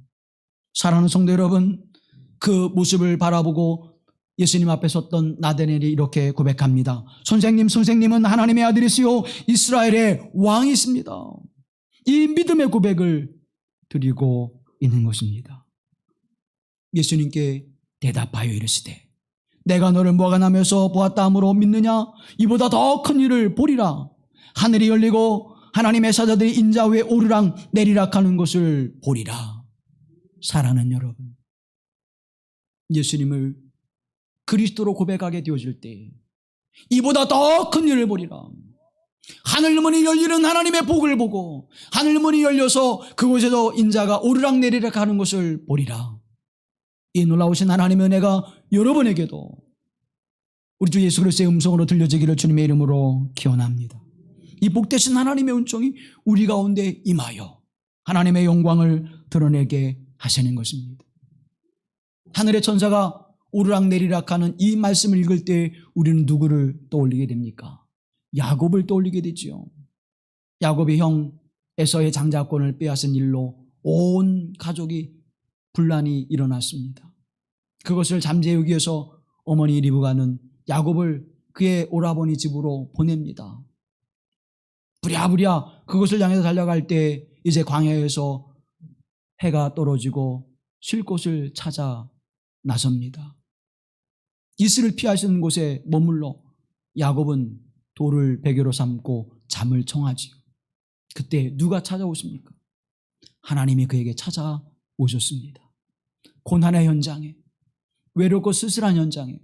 사랑하는 성도 여러분, 그 모습을 바라보고 예수님 앞에 섰던 나다넬이 이렇게 고백합니다. 선생님은 하나님의 아들이시요 이스라엘의 왕이십니다. 이 믿음의 고백을 드리고 있는 것입니다. 예수님께 대답하여 이르시되 내가 너를 무화과 나무에서 보았다 함으로 믿느냐? 이보다 더 큰 일을 보리라. 하늘이 열리고 하나님의 사자들이 인자 위에 오르락 내리락 하는 것을 보리라. 사랑하는 여러분, 예수님을 그리스도로 고백하게 되어질 때 이보다 더 큰 일을 보리라. 하늘문이 열리는 하나님의 복을 보고 하늘문이 열려서 그곳에서 인자가 오르락내리락 하는 것을 보리라. 이 놀라우신 하나님의 은혜가 여러분에게도 우리 주 예수 그리스도의 음성으로 들려지기를 주님의 이름으로 기원합니다. 이 복되신 하나님의 은총이 우리 가운데 임하여 하나님의 영광을 드러내게 하시는 것입니다. 하늘의 천사가 오르락내리락 하는 이 말씀을 읽을 때 우리는 누구를 떠올리게 됩니까? 야곱을 떠올리게 되지요. 야곱의 형 에서의 장자권을 빼앗은 일로 온 가족이 분란이 일어났습니다. 그것을 잠재우기 위해서 어머니 리브가는 야곱을 그의 오라버니 집으로 보냅니다. 부랴부랴 그것을 향해서 달려갈 때 이제 광야에서 해가 떨어지고 쉴 곳을 찾아 나섭니다. 이슬을 피하시는 곳에 머물러 야곱은 돌을 베개로 삼고 잠을 청하지요. 그때 누가 찾아오십니까? 하나님이 그에게 찾아오셨습니다. 고난의 현장에, 외롭고 쓸쓸한 현장에,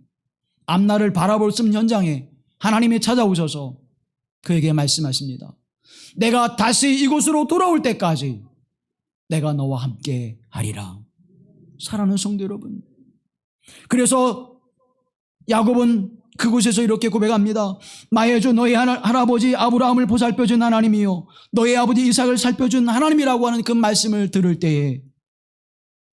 앞날을 바라볼 수 없는 현장에 하나님이 찾아오셔서 그에게 말씀하십니다. 내가 다시 이곳으로 돌아올 때까지 내가 너와 함께 하리라. 사랑하는 성도 여러분, 그래서 야곱은 그곳에서 이렇게 고백합니다. 나의 주 너의 할아버지 아브라함을 보살펴준 하나님이요 너의 아버지 이삭을 살펴준 하나님이라고 하는 그 말씀을 들을 때에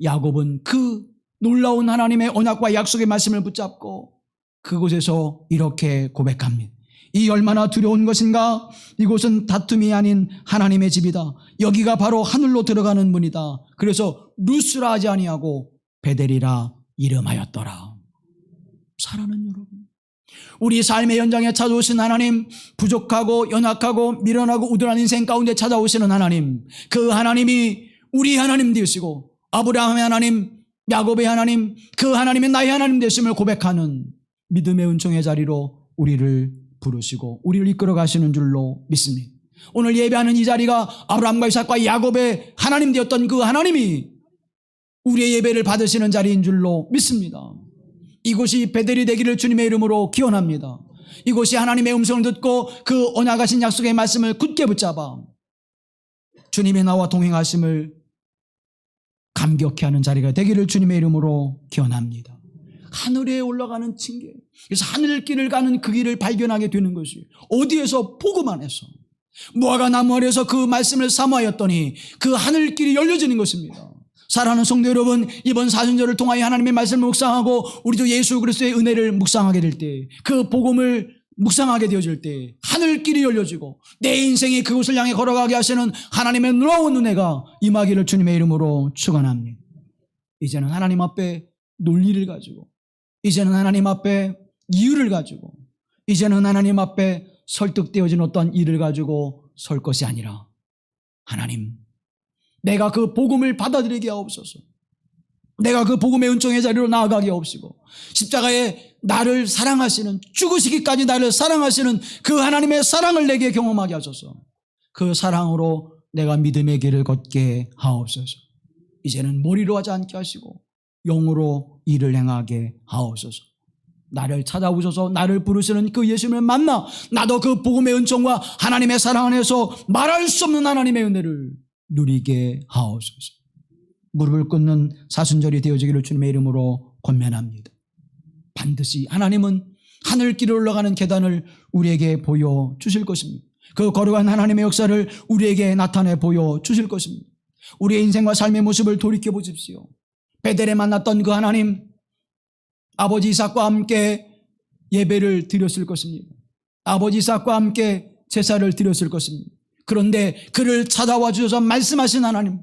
야곱은 그 놀라운 하나님의 언약과 약속의 말씀을 붙잡고 그곳에서 이렇게 고백합니다. 이 얼마나 두려운 것인가. 이곳은 다툼이 아닌 하나님의 집이다. 여기가 바로 하늘로 들어가는 문이다. 그래서 루스라 하지 아니하고 베델이라 이름하였더라. 사랑하는 여러분, 우리 삶의 현장에 찾아오신 하나님, 부족하고 연약하고 미련하고 우둔한 인생 가운데 찾아오시는 하나님, 그 하나님이 우리 하나님 되시고 아브라함의 하나님, 야곱의 하나님, 그 하나님이 나의 하나님 되심을 고백하는 믿음의 은총의 자리로 우리를 부르시고 우리를 이끌어 가시는 줄로 믿습니다. 오늘 예배하는 이 자리가 아브라함과 이삭과 야곱의 하나님 되었던 그 하나님이 우리의 예배를 받으시는 자리인 줄로 믿습니다. 이곳이 베델이 되기를 주님의 이름으로 기원합니다. 이곳이 하나님의 음성을 듣고 그 언약하신 약속의 말씀을 굳게 붙잡아 주님의 나와 동행하심을 감격해 하는 자리가 되기를 주님의 이름으로 기원합니다. 하늘에 올라가는 징계, 그래서 하늘길을 가는 그 길을 발견하게 되는 것이 어디에서? 복음 안에서. 무화과 나무 아래에서 그 말씀을 사모하였더니 그 하늘길이 열려지는 것입니다. 사랑하는 성도 여러분, 이번 사순절을 통하여 하나님의 말씀을 묵상하고 우리도 예수 그리스도의 은혜를 묵상하게 될 때, 그 복음을 묵상하게 되어질 때 하늘길이 열려지고 내 인생이 그곳을 향해 걸어가게 하시는 하나님의 놀라운 은혜가 임하기를 주님의 이름으로 축원합니다. 이제는 하나님 앞에 논리를 가지고, 이제는 하나님 앞에 이유를 가지고, 이제는 하나님 앞에 설득되어진 어떤 일을 가지고 설 것이 아니라 하나님, 내가 그 복음을 받아들이게 하옵소서. 내가 그 복음의 은총의 자리로 나아가게 하옵시고 십자가에 나를 사랑하시는, 죽으시기까지 나를 사랑하시는 그 하나님의 사랑을 내게 경험하게 하소서. 그 사랑으로 내가 믿음의 길을 걷게 하옵소서. 이제는 머리로 하지 않게 하시고 영으로 일을 행하게 하옵소서. 나를 찾아오셔서 나를 부르시는 그 예수님을 만나 나도 그 복음의 은총과 하나님의 사랑 안에서 말할 수 없는 하나님의 은혜를 누리게 하옵소서. 무릎을 꿇는 사순절이 되어지기를 주님의 이름으로 권면합니다. 반드시 하나님은 하늘길을 올라가는 계단을 우리에게 보여주실 것입니다. 그 거룩한 하나님의 역사를 우리에게 나타내 보여주실 것입니다. 우리의 인생과 삶의 모습을 돌이켜보십시오. 베델에 만났던 그 하나님, 아버지 이삭과 함께 예배를 드렸을 것입니다. 아버지 이삭과 함께 제사를 드렸을 것입니다. 그런데 그를 찾아와 주셔서 말씀하신 하나님,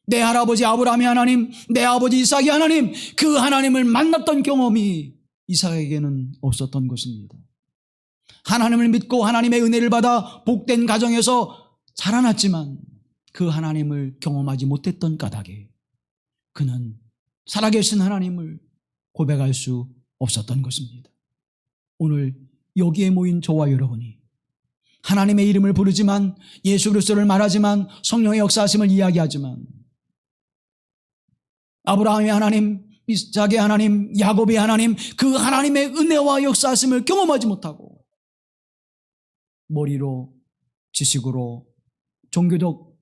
내 할아버지 아브라함의 하나님, 내 아버지 이삭의 하나님, 그 하나님을 만났던 경험이 이삭에게는 없었던 것입니다. 하나님을 믿고 하나님의 은혜를 받아 복된 가정에서 자라났지만 그 하나님을 경험하지 못했던 까닭에 그는 살아계신 하나님을 고백할 수 없었던 것입니다. 오늘 여기에 모인 저와 여러분이 하나님의 이름을 부르지만, 예수 그리스도를 말하지만, 성령의 역사하심을 이야기하지만 아브라함의 하나님, 이삭의 하나님, 야곱의 하나님, 그 하나님의 은혜와 역사하심을 경험하지 못하고 머리로, 지식으로, 종교적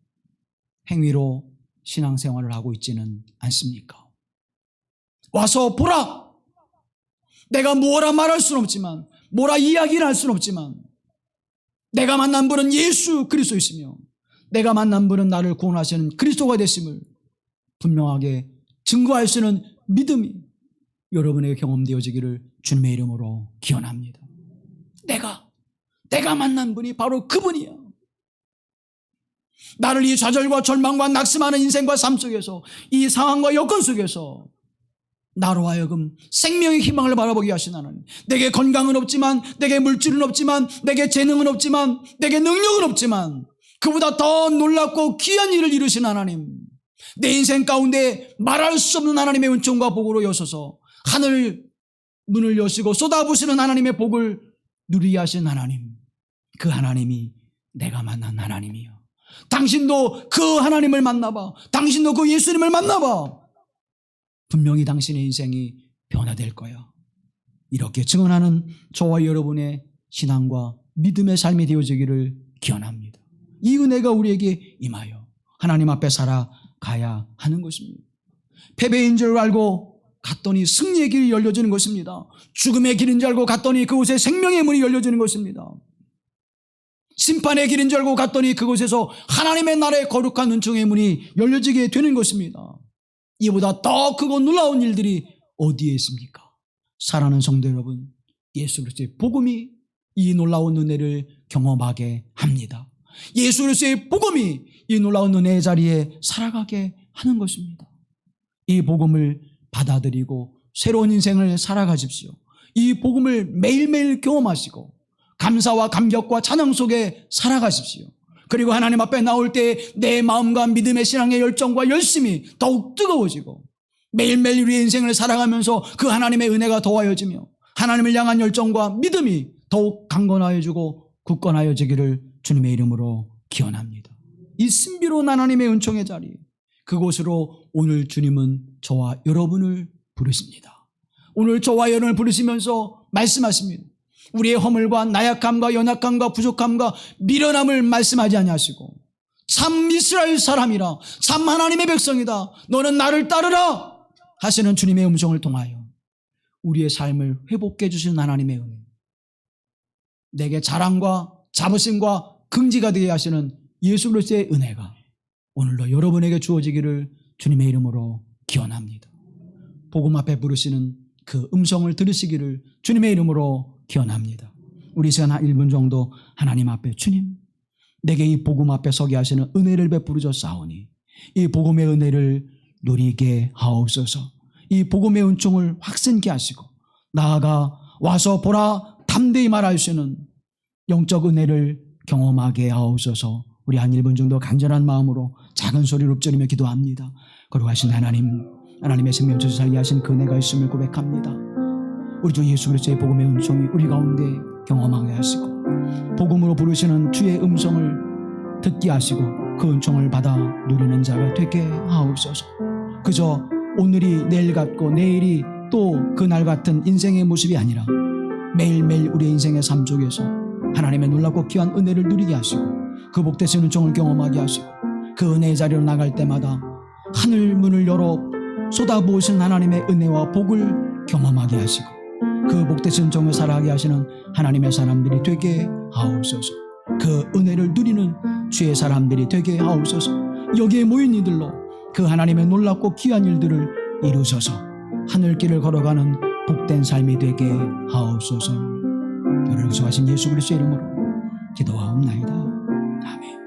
행위로 신앙생활을 하고 있지는 않습니까? 와서 보라! 내가 뭐라 말할 수는 없지만, 뭐라 이야기를 할 수는 없지만, 내가 만난 분은 예수 그리스도이시며 내가 만난 분은 나를 구원하시는 그리스도가 되심을 분명하게 증거할 수 있는 믿음이 여러분에게 경험되어지기를 주님의 이름으로 기원합니다. 내가 만난 분이 바로 그분이야. 나를 이 좌절과 절망과 낙심하는 인생과 삶 속에서, 이 상황과 여건 속에서 나로 하여금 생명의 희망을 바라보게 하신 하나님, 내게 건강은 없지만, 내게 물질은 없지만, 내게 재능은 없지만, 내게 능력은 없지만 그보다 더 놀랍고 귀한 일을 이루신 하나님, 내 인생 가운데 말할 수 없는 하나님의 은총과 복으로 여서서 하늘 문을 여시고 쏟아부시는 하나님의 복을 누리게 하신 하나님, 그 하나님이 내가 만난 하나님이요. 당신도 그 하나님을 만나봐. 당신도 그 예수님을 만나봐. 분명히 당신의 인생이 변화될 거야. 이렇게 증언하는 저와 여러분의 신앙과 믿음의 삶이 되어지기를 기원합니다. 이 은혜가 우리에게 임하여 하나님 앞에 살아가야 하는 것입니다. 패배인 줄 알고 갔더니 승리의 길이 열려지는 것입니다. 죽음의 길인 줄 알고 갔더니 그곳에 생명의 문이 열려지는 것입니다. 심판의 길인 줄 알고 갔더니 그곳에서 하나님의 나라의 거룩한 은총의 문이 열려지게 되는 것입니다. 이보다 더 크고 놀라운 일들이 어디에 있습니까? 사랑하는 성도 여러분, 예수 그리스도의 복음이 이 놀라운 은혜를 경험하게 합니다. 예수 그리스도의 복음이 이 놀라운 은혜의 자리에 살아가게 하는 것입니다. 이 복음을 받아들이고 새로운 인생을 살아가십시오. 이 복음을 매일매일 경험하시고 감사와 감격과 찬양 속에 살아가십시오. 그리고 하나님 앞에 나올 때 내 마음과 믿음의 신앙의 열정과 열심이 더욱 뜨거워지고 매일매일 우리의 인생을 살아가면서 그 하나님의 은혜가 더하여지며 하나님을 향한 열정과 믿음이 더욱 강건하여지고 굳건하여지기를 주님의 이름으로 기원합니다. 이 신비로운 하나님의 은총의 자리, 그곳으로 오늘 주님은 저와 여러분을 부르십니다. 오늘 저와 여러분을 부르시면서 말씀하십니다. 우리의 허물과 나약함과 연약함과 부족함과 미련함을 말씀하지 아니하시고 참 이스라엘 사람이라, 참 하나님의 백성이다, 너는 나를 따르라 하시는 주님의 음성을 통하여 우리의 삶을 회복해 주시는 하나님의 은혜, 내게 자랑과 자부심과 긍지가 되게 하시는 예수 그리스도의 은혜가 오늘도 여러분에게 주어지기를 주님의 이름으로 기원합니다. 복음 앞에 부르시는 그 음성을 들으시기를 주님의 이름으로 기원합니다. 우리 시간 한 1분 정도 하나님 앞에, 주님, 내게 이 복음 앞에 서게 하시는 은혜를 베풀어 싸우니 이 복음의 은혜를 누리게 하옵소서. 이 복음의 은총을 확신케 하시고 나아가 와서 보라 담대히 말할 수 있는 영적 은혜를 경험하게 하옵소서. 우리 한 1분 정도 간절한 마음으로 작은 소리로 읊조리며 기도합니다. 거룩하신 하나님, 하나님의 생명을 살게 하신 그 은혜가 있음을 고백합니다. 우리 주 예수 그리스도의 복음의 은총이 우리 가운데 경험하게 하시고 복음으로 부르시는 주의 음성을 듣게 하시고 그 은총을 받아 누리는 자가 되게 하옵소서. 그저 오늘이 내일 같고 내일이 또 그날 같은 인생의 모습이 아니라 매일매일 우리의 인생의 삶 속에서 하나님의 놀랍고 귀한 은혜를 누리게 하시고 그 복되신 은총을 경험하게 하시고 그 은혜의 자리로 나갈 때마다 하늘 문을 열어 쏟아부으신 하나님의 은혜와 복을 경험하게 하시고 그 복되신 은총을 살아가게 하시는 하나님의 사람들이 되게 하옵소서. 그 은혜를 누리는 주의 사람들이 되게 하옵소서. 여기에 모인 이들로 그 하나님의 놀랍고 귀한 일들을 이루셔서 하늘길을 걸어가는 복된 삶이 되게 하옵소서. 너를 구속하신 예수 그리스도의 이름으로 기도하옵나이다. 아멘.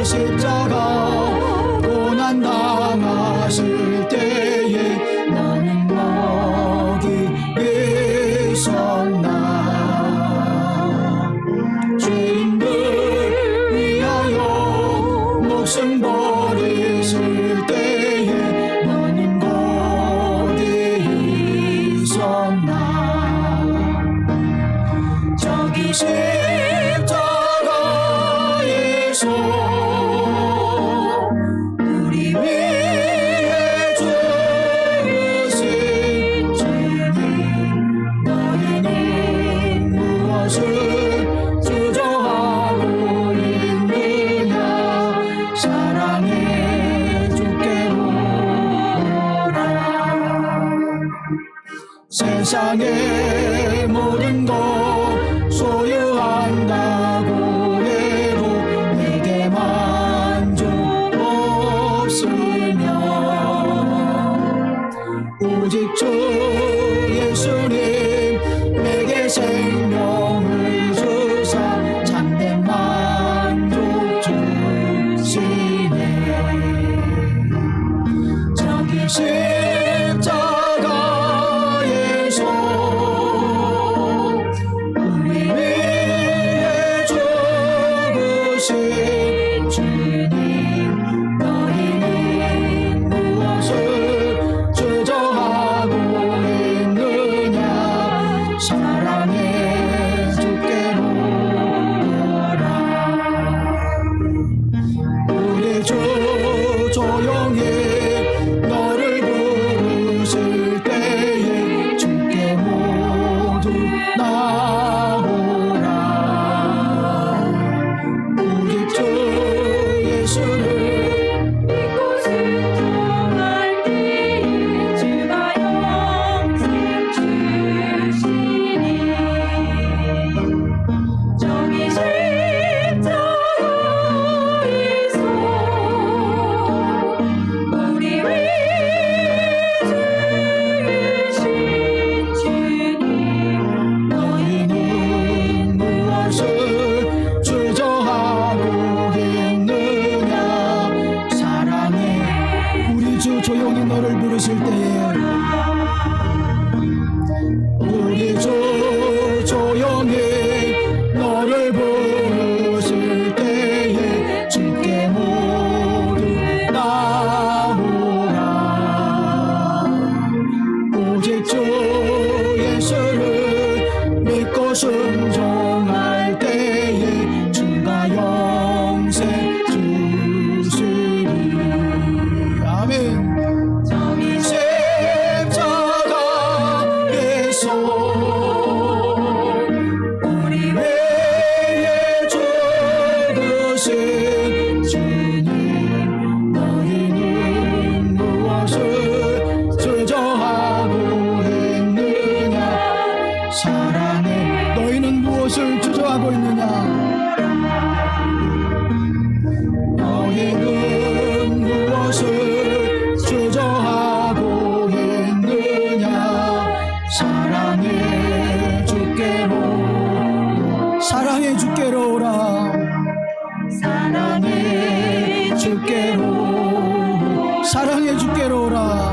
십자가 고난당하실 때에 너는 거기 있었나. 세상의 모든 것 소유한다고 해도 내게 만족 없으며 오직 주 예수님 내게 생명을 주사 참된 만족 주시네. 저기 십자가에서 우리 위해 죽으신 주님, 너희는 무엇을 주저하고 있느냐. 사랑해 주께로 오라. 우리 주 조용히 너를 부르실 때에 주께 모두 나오라. 오직 주 예수를 믿고 순종할 때에 주가 영생 주시니. 저기 십자가에서 우리 위해 죽으신 주님, 너희는 무엇을 주저하고 있느냐. 사랑해 우리 주 조용히 너를 부르실 때에 우리 주 조용히 너를 부르실 때에 주께 모두 나오라. 오직 주 예수를 믿고 순종할 때에 주가 영생 주시리. 아멘. 저기 십자가에서 우리 위해 죽으신 주님, 너희는 무엇을 주저하고 있느냐. 사랑해 너희는 무엇을 주저하고 있느냐. 너희는 무엇을 주저하고 있느냐. 사랑해 주께로 사랑해 주께로 오라. 사랑해 주께로 사랑해 주께로 오라.